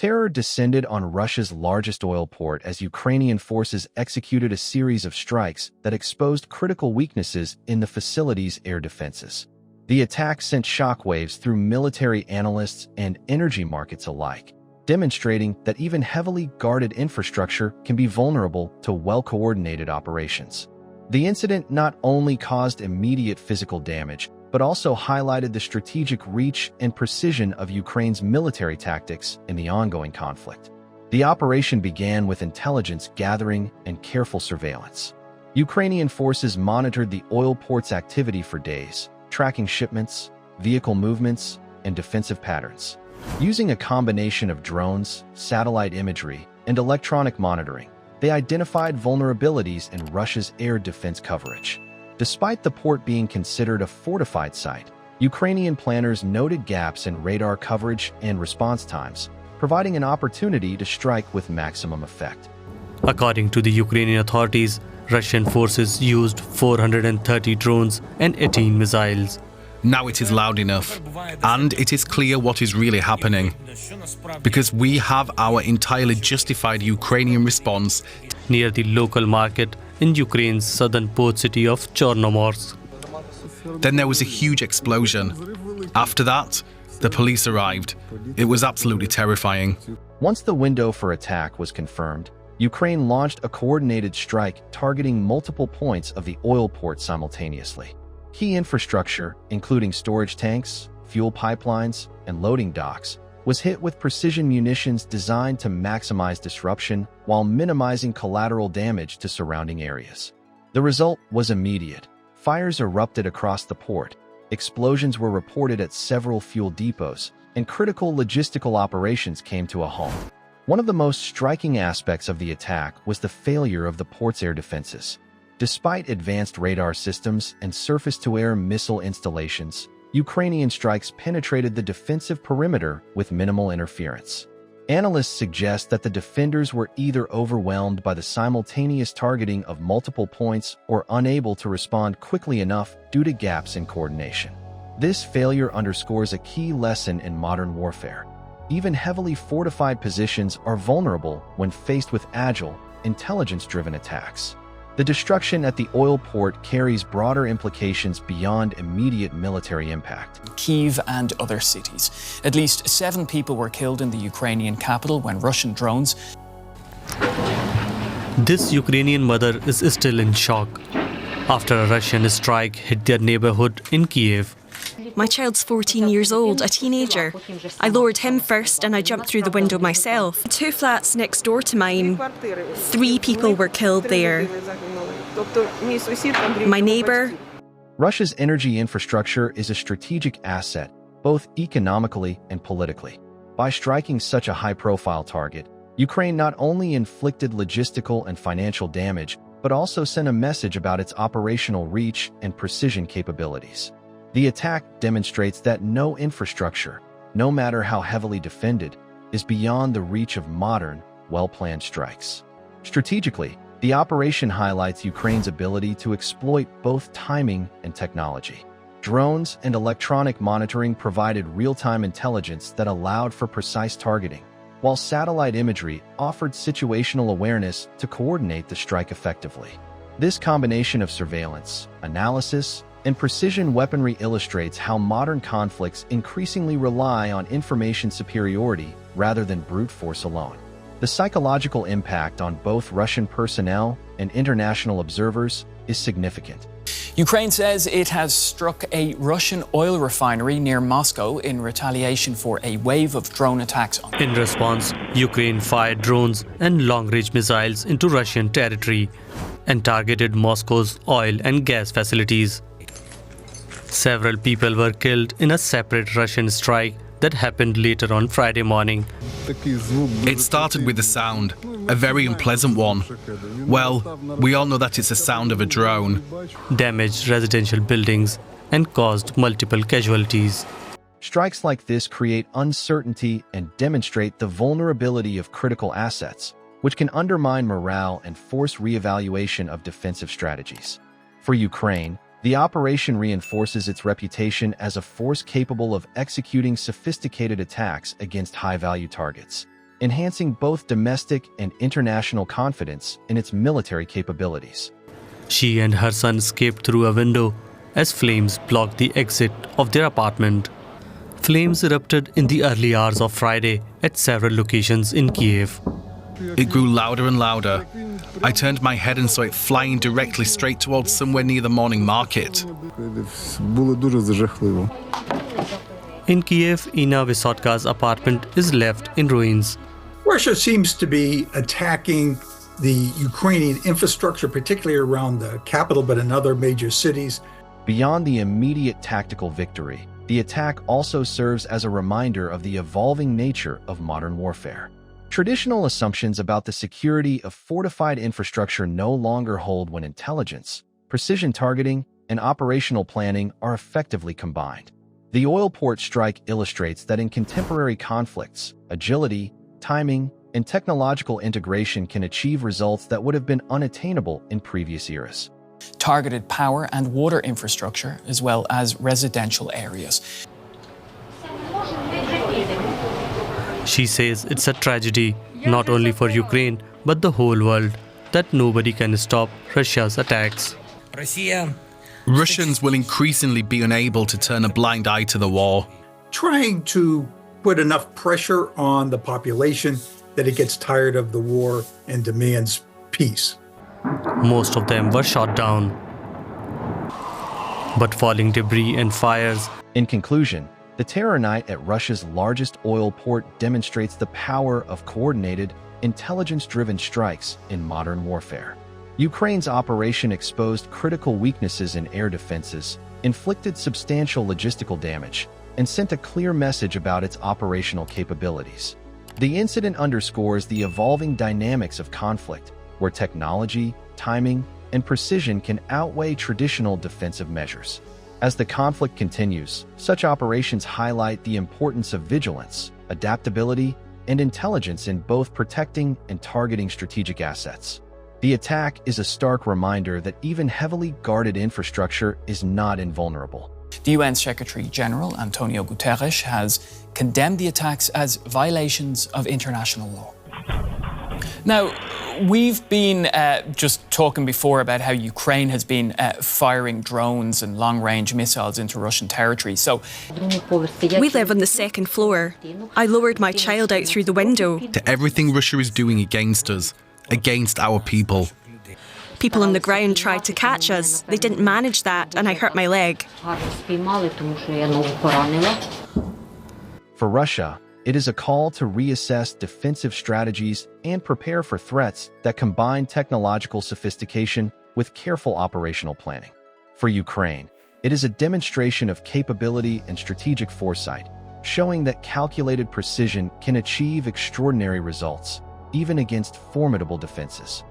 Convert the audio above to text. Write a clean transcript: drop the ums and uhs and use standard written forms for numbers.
Terror descended on Russia's largest oil port as Ukrainian forces executed a series of strikes that exposed critical weaknesses in the facility's air defenses. The attack sent shockwaves through military analysts and energy markets alike, demonstrating that even heavily guarded infrastructure can be vulnerable to well-coordinated operations. The incident not only caused immediate physical damage, but also highlighted the strategic reach and precision of Ukraine's military tactics in the ongoing conflict. The operation began with intelligence gathering and careful surveillance. Ukrainian forces monitored the oil port's activity for days, tracking shipments, vehicle movements, and defensive patterns. Using a combination of drones, satellite imagery, and electronic monitoring, they identified vulnerabilities in Russia's air defense coverage. Despite the port being considered a fortified site, Ukrainian planners noted gaps in radar coverage and response times, providing an opportunity to strike with maximum effect. According to the Ukrainian authorities, Russian forces used 430 drones and 18 missiles. Now it is loud enough, and it is clear what is really happening, because we have our entirely justified Ukrainian response Near the local market in Ukraine's southern port city of Chornomorsk. Then there was a huge explosion. After that, the police arrived. It was absolutely terrifying. Once the window for attack was confirmed, Ukraine launched a coordinated strike targeting multiple points of the oil port simultaneously. Key infrastructure, including storage tanks, fuel pipelines, and loading docks, was hit with precision munitions designed to maximize disruption while minimizing collateral damage to surrounding areas. The result was immediate. Fires erupted across the port, explosions were reported at several fuel depots, and critical logistical operations came to a halt. One of the most striking aspects of the attack was the failure of the port's air defenses. Despite advanced radar systems and surface-to-air missile installations, Ukrainian strikes penetrated the defensive perimeter with minimal interference. Analysts suggest that the defenders were either overwhelmed by the simultaneous targeting of multiple points or unable to respond quickly enough due to gaps in coordination. This failure underscores a key lesson in modern warfare. Even heavily fortified positions are vulnerable when faced with agile, intelligence-driven attacks. The destruction at the oil port carries broader implications beyond immediate military impact. Kyiv and other cities. At least 7 people were killed in the Ukrainian capital when Russian drones. This Ukrainian mother is still in shock after a Russian strike hit their neighborhood in Kyiv. My child's 14 years old, a teenager. I lowered him first and I jumped through the window myself. 2 flats next door to mine. 3 people were killed there. My neighbor. Russia's energy infrastructure is a strategic asset, both economically and politically. By striking such a high-profile target, Ukraine not only inflicted logistical and financial damage, but also sent a message about its operational reach and precision capabilities. The attack demonstrates that no infrastructure, no matter how heavily defended, is beyond the reach of modern, well-planned strikes. Strategically, the operation highlights Ukraine's ability to exploit both timing and technology. Drones and electronic monitoring provided real-time intelligence that allowed for precise targeting, while satellite imagery offered situational awareness to coordinate the strike effectively. This combination of surveillance, analysis, and precision weaponry illustrates how modern conflicts increasingly rely on information superiority rather than brute force alone. The psychological impact on both Russian personnel and international observers is significant. Ukraine says it has struck a Russian oil refinery near Moscow in retaliation for a wave of drone attacks. In response, Ukraine fired drones and long-range missiles into Russian territory and targeted Moscow's oil and gas facilities. Several people were killed in a separate Russian strike that happened later on Friday morning. It started with a sound, a very unpleasant one. Well, we all know that it's the sound of a drone. Damaged residential buildings and caused multiple casualties. Strikes like this create uncertainty and demonstrate the vulnerability of critical assets, which can undermine morale and force reevaluation of defensive strategies. For Ukraine, the operation reinforces its reputation as a force capable of executing sophisticated attacks against high-value targets. enhancing both domestic and international confidence in its military capabilities. She and her son escaped through a window as flames blocked the exit of their apartment. Flames erupted in the early hours of Friday at several locations in Kiev. It grew louder and louder. I turned my head and saw it flying directly straight towards somewhere near the morning market. In Kiev, Ina Vysotka's apartment is left in ruins. Russia seems to be attacking the Ukrainian infrastructure, particularly around the capital, but in other major cities. Beyond the immediate tactical victory, the attack also serves as a reminder of the evolving nature of modern warfare. Traditional assumptions about the security of fortified infrastructure no longer hold when intelligence, precision targeting, and operational planning are effectively combined. The oil port strike illustrates that in contemporary conflicts, agility, timing, and technological integration can achieve results that would have been unattainable in previous eras. Targeted power and water infrastructure, as well as residential areas. She says it's a tragedy, not only for Ukraine, but the whole world, that nobody can stop Russia's attacks. Russians will increasingly be unable to turn a blind eye to the war. Trying to put enough pressure on the population that it gets tired of the war and demands peace. Most of them were shot down. But falling debris and fires. In conclusion, the terror night at Russia's largest oil port demonstrates the power of coordinated, intelligence-driven strikes in modern warfare. Ukraine's operation exposed critical weaknesses in air defenses, inflicted substantial logistical damage, and sent a clear message about its operational capabilities. The incident underscores the evolving dynamics of conflict, where technology, timing, and precision can outweigh traditional defensive measures. As the conflict continues, such operations highlight the importance of vigilance, adaptability, and intelligence in both protecting and targeting strategic assets. The attack is a stark reminder that even heavily guarded infrastructure is not invulnerable. The UN Secretary General Antonio Guterres has condemned the attacks as violations of international law. Now, we've been just talking before about how Ukraine has been firing drones and long-range missiles into Russian territory. So We live on the second floor. I lowered my child out through the window. To everything Russia is doing against us, against our people. People on the ground tried to catch us. They didn't manage that, and I hurt my leg. For Russia, it is a call to reassess defensive strategies and prepare for threats that combine technological sophistication with careful operational planning. For Ukraine, it is a demonstration of capability and strategic foresight, showing that calculated precision can achieve extraordinary results, even against formidable defenses.